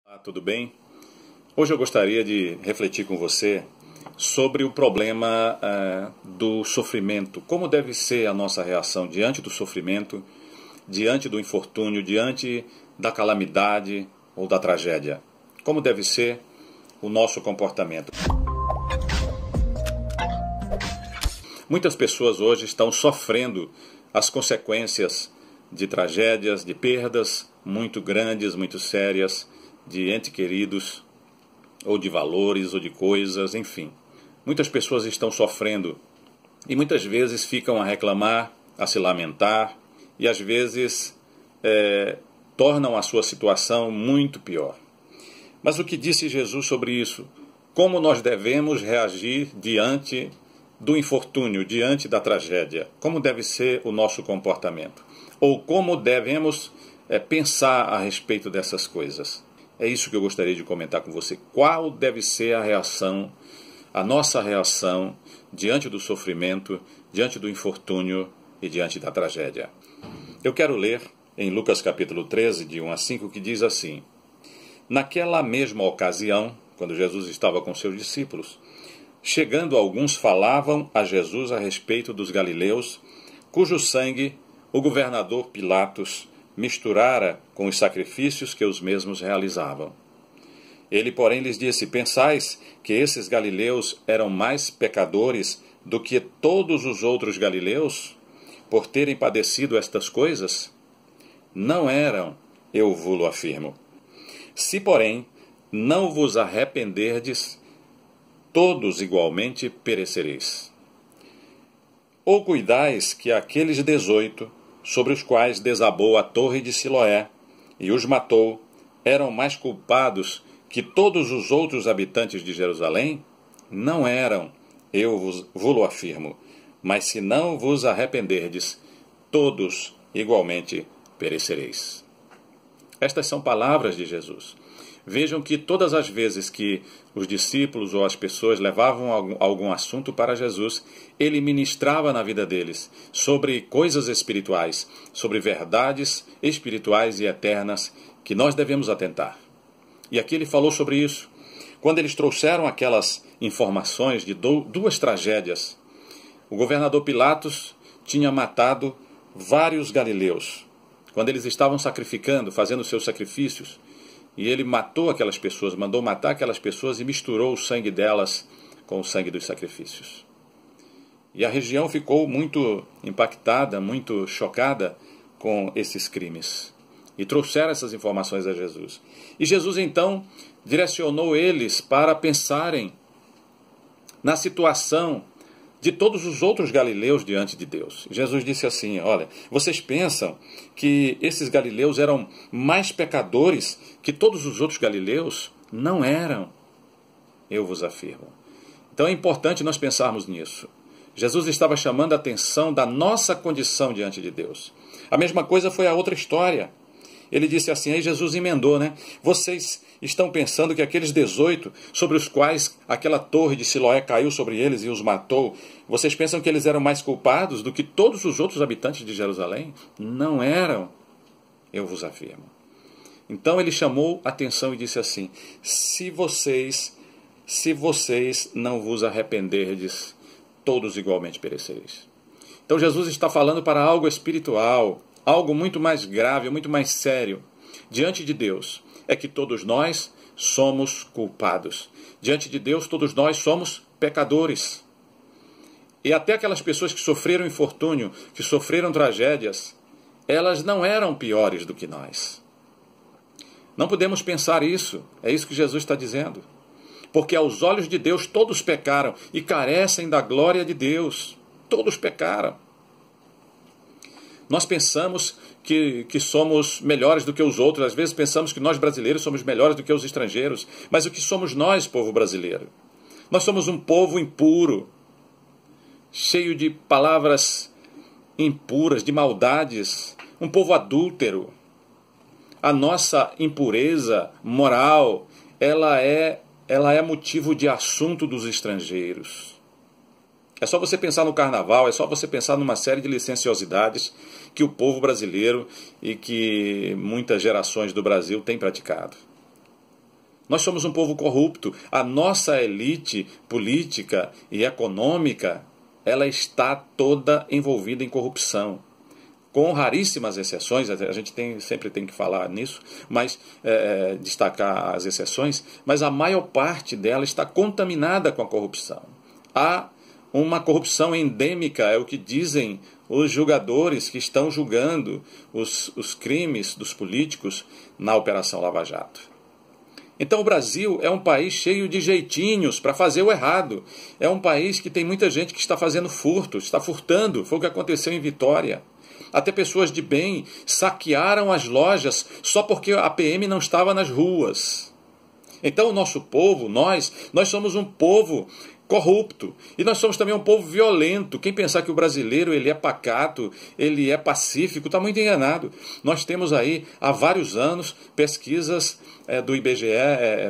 Olá, tudo bem? Hoje eu gostaria de refletir com você sobre o problema do sofrimento. Como deve ser a nossa reação diante do sofrimento, diante do infortúnio, diante da calamidade ou da tragédia? Como deve ser o nosso comportamento? Muitas pessoas hoje estão sofrendo as consequências de tragédias, de perdas muito grandes, muito sérias, de entes queridos, ou de valores, ou de coisas, enfim. Muitas pessoas estão sofrendo e muitas vezes ficam a reclamar, a se lamentar e às vezes tornam a sua situação muito pior. Mas o que disse Jesus sobre isso? Como nós devemos reagir diante do infortúnio, diante da tragédia? Como deve ser o nosso comportamento? Ou como devemos pensar a respeito dessas coisas? É isso que eu gostaria de comentar com você. Qual deve ser a reação, a nossa reação diante do sofrimento, diante do infortúnio e diante da tragédia? Eu quero ler em Lucas capítulo 13, de 1 a 5, que diz assim: Naquela mesma ocasião, quando Jesus estava com seus discípulos, chegando alguns falavam a Jesus a respeito dos galileus, cujo sangue o governador Pilatos misturara com os sacrifícios que os mesmos realizavam. Ele, porém, lhes disse: Pensais que esses galileus eram mais pecadores do que todos os outros galileus, por terem padecido estas coisas? Não eram, eu vo-lo afirmo. Se, porém, não vos arrependerdes, todos igualmente perecereis. Ou cuidais que aqueles 18, sobre os quais desabou a torre de Siloé e os matou, eram mais culpados que todos os outros habitantes de Jerusalém? Não eram, eu vo-lo afirmo. Mas se não vos arrependerdes, todos igualmente perecereis. Estas são palavras de Jesus. Vejam que todas as vezes que os discípulos ou as pessoas levavam algum assunto para Jesus, ele ministrava na vida deles sobre coisas espirituais, sobre verdades espirituais e eternas que nós devemos atentar. E aqui ele falou sobre isso. Quando eles trouxeram aquelas informações de duas tragédias, o governador Pilatos tinha matado vários galileus. Quando eles estavam sacrificando, fazendo seus sacrifícios, e ele matou aquelas pessoas, mandou matar aquelas pessoas e misturou o sangue delas com o sangue dos sacrifícios. E a região ficou muito impactada, muito chocada com esses crimes. E trouxeram essas informações a Jesus. E Jesus então direcionou eles para pensarem na situação de todos os outros galileus diante de Deus. Jesus disse assim: olha, vocês pensam que esses galileus eram mais pecadores que todos os outros galileus? Não eram, eu vos afirmo. Então é importante nós pensarmos nisso. Jesus estava chamando a atenção da nossa condição diante de Deus. A mesma coisa foi a outra história. Ele disse assim, aí Jesus emendou, né? Vocês estão pensando que aqueles 18, sobre os quais aquela torre de Siloé caiu sobre eles e os matou, vocês pensam que eles eram mais culpados do que todos os outros habitantes de Jerusalém? Não eram, eu vos afirmo. Então ele chamou a atenção e disse assim, se vocês não vos arrependerdes, todos igualmente perecereis. Então Jesus está falando para algo espiritual, algo muito mais grave, muito mais sério, diante de Deus, é que todos nós somos culpados. Diante de Deus, todos nós somos pecadores. E até aquelas pessoas que sofreram infortúnio, que sofreram tragédias, elas não eram piores do que nós. Não podemos pensar isso, é isso que Jesus está dizendo. Porque aos olhos de Deus todos pecaram e carecem da glória de Deus. Todos pecaram. Nós pensamos que somos melhores do que os outros. Às vezes pensamos que nós brasileiros somos melhores do que os estrangeiros. Mas o que somos nós, povo brasileiro? Nós somos um povo impuro, cheio de palavras impuras, de maldades. Um povo adúltero. A nossa impureza moral, ela é motivo de assunto dos estrangeiros. É só você pensar no carnaval, é só você pensar numa série de licenciosidades que o povo brasileiro e que muitas gerações do Brasil têm praticado. Nós somos um povo corrupto. A nossa elite política e econômica, ela está toda envolvida em corrupção. Com raríssimas exceções, a gente sempre tem que falar nisso, mas destacar as exceções, mas a maior parte dela está contaminada com a corrupção. Há uma corrupção endêmica, é o que dizem os julgadores que estão julgando os crimes dos políticos na Operação Lava Jato. Então o Brasil é um país cheio de jeitinhos para fazer o errado. É um país que tem muita gente que está fazendo furto, está furtando. Foi o que aconteceu em Vitória. Até pessoas de bem saquearam as lojas só porque a PM não estava nas ruas. Então o nosso povo, nós somos um povo corrupto. E nós somos também um povo violento. Quem pensar que o brasileiro ele é pacato, ele é pacífico, está muito enganado. Nós temos aí, há vários anos, pesquisas do IBGE,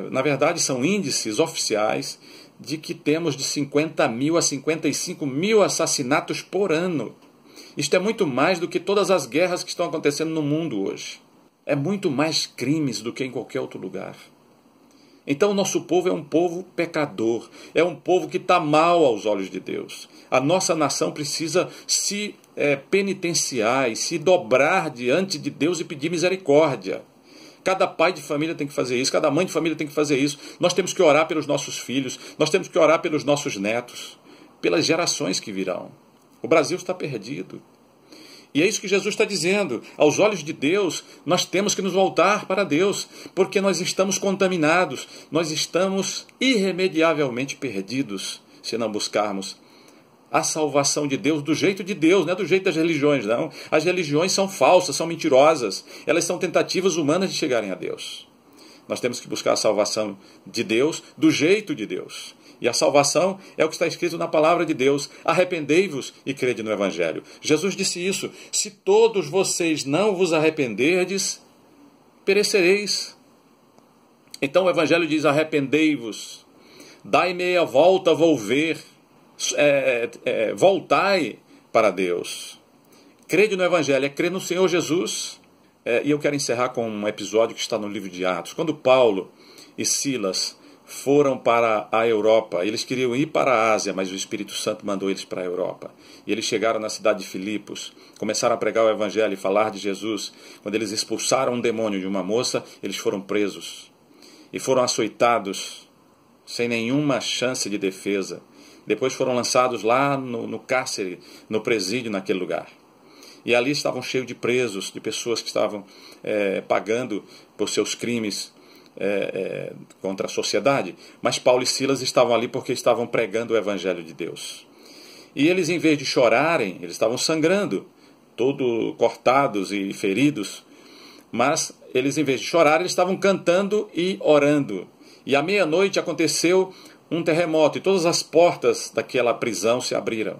na verdade são índices oficiais, de que temos de 50 mil a 55 mil assassinatos por ano. Isto é muito mais do que todas as guerras que estão acontecendo no mundo hoje. É muito mais crimes do que em qualquer outro lugar. Então o nosso povo é um povo pecador, é um povo que está mal aos olhos de Deus. A nossa nação precisa se penitenciar e se dobrar diante de Deus e pedir misericórdia. Cada pai de família tem que fazer isso, cada mãe de família tem que fazer isso. Nós temos que orar pelos nossos filhos, nós temos que orar pelos nossos netos, pelas gerações que virão. O Brasil está perdido. E é isso que Jesus está dizendo. Aos olhos de Deus, nós temos que nos voltar para Deus, porque nós estamos contaminados, nós estamos irremediavelmente perdidos, se não buscarmos a salvação de Deus do jeito de Deus, não é do jeito das religiões, não. As religiões são falsas, são mentirosas, elas são tentativas humanas de chegarem a Deus. Nós temos que buscar a salvação de Deus do jeito de Deus. E a salvação é o que está escrito na palavra de Deus. Arrependei-vos e crede no Evangelho. Jesus disse isso. Se todos vocês não vos arrependerdes, perecereis. Então o Evangelho diz, arrependei-vos. Dai meia volta, volver. Voltai para Deus. Crede no Evangelho é crer no Senhor Jesus. E eu quero encerrar com um episódio que está no livro de Atos. Quando Paulo e Silas foram para a Europa. Eles queriam ir para a Ásia, mas o Espírito Santo mandou eles para a Europa. E eles chegaram na cidade de Filipos, começaram a pregar o Evangelho e falar de Jesus. Quando eles expulsaram um demônio de uma moça, eles foram presos. E foram açoitados, sem nenhuma chance de defesa. Depois foram lançados lá no cárcere, no presídio naquele lugar. E ali estavam cheios de presos, de pessoas que estavam pagando por seus crimes contra a sociedade, mas Paulo e Silas estavam ali porque estavam pregando o Evangelho de Deus. E eles, em vez de chorarem, eles estavam sangrando, todos cortados e feridos, mas eles, em vez de chorar, eles estavam cantando e orando. E à meia-noite aconteceu um terremoto e todas as portas daquela prisão se abriram.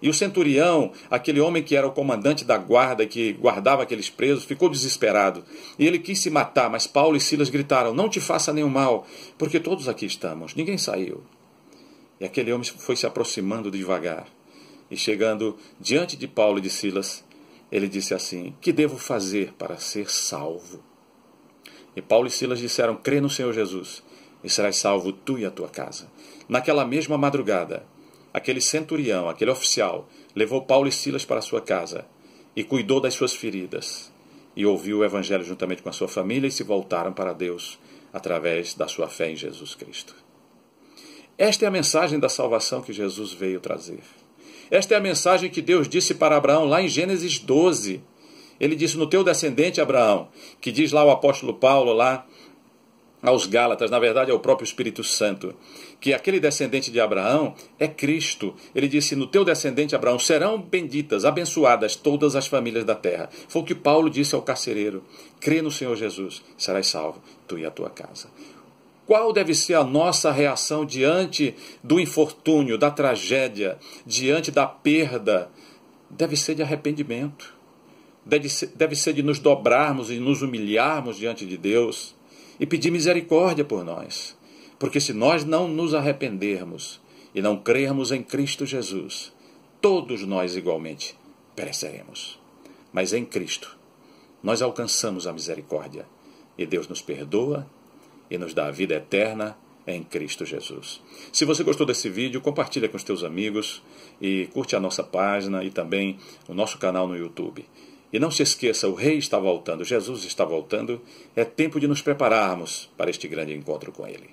E o centurião, aquele homem que era o comandante da guarda, que guardava aqueles presos, ficou desesperado. E ele quis se matar, mas Paulo e Silas gritaram, não te faça nenhum mal, porque todos aqui estamos, ninguém saiu. E aquele homem foi se aproximando devagar. E chegando diante de Paulo e de Silas, ele disse assim, que devo fazer para ser salvo? E Paulo e Silas disseram, crê no Senhor Jesus, e serás salvo tu e a tua casa. Naquela mesma madrugada, aquele centurião, aquele oficial, levou Paulo e Silas para a sua casa e cuidou das suas feridas. E ouviu o Evangelho juntamente com a sua família e se voltaram para Deus através da sua fé em Jesus Cristo. Esta é a mensagem da salvação que Jesus veio trazer. Esta é a mensagem que Deus disse para Abraão lá em Gênesis 12. Ele disse, no teu descendente, Abraão, que diz lá o apóstolo Paulo, lá aos Gálatas, na verdade é o próprio Espírito Santo, que aquele descendente de Abraão é Cristo. Ele disse, no teu descendente Abraão serão benditas, abençoadas todas as famílias da terra. Foi o que Paulo disse ao carcereiro, crê no Senhor Jesus, serás salvo, tu e a tua casa. Qual deve ser a nossa reação diante do infortúnio, da tragédia, diante da perda? Deve ser de arrependimento, deve ser de nos dobrarmos e nos humilharmos diante de Deus, e pedir misericórdia por nós. Porque se nós não nos arrependermos e não crermos em Cristo Jesus, todos nós igualmente pereceremos. Mas em Cristo nós alcançamos a misericórdia e Deus nos perdoa e nos dá a vida eterna em Cristo Jesus. Se você gostou desse vídeo, compartilha com os teus amigos e curte a nossa página e também o nosso canal no YouTube. E não se esqueça, o Rei está voltando, Jesus está voltando, é tempo de nos prepararmos para este grande encontro com Ele.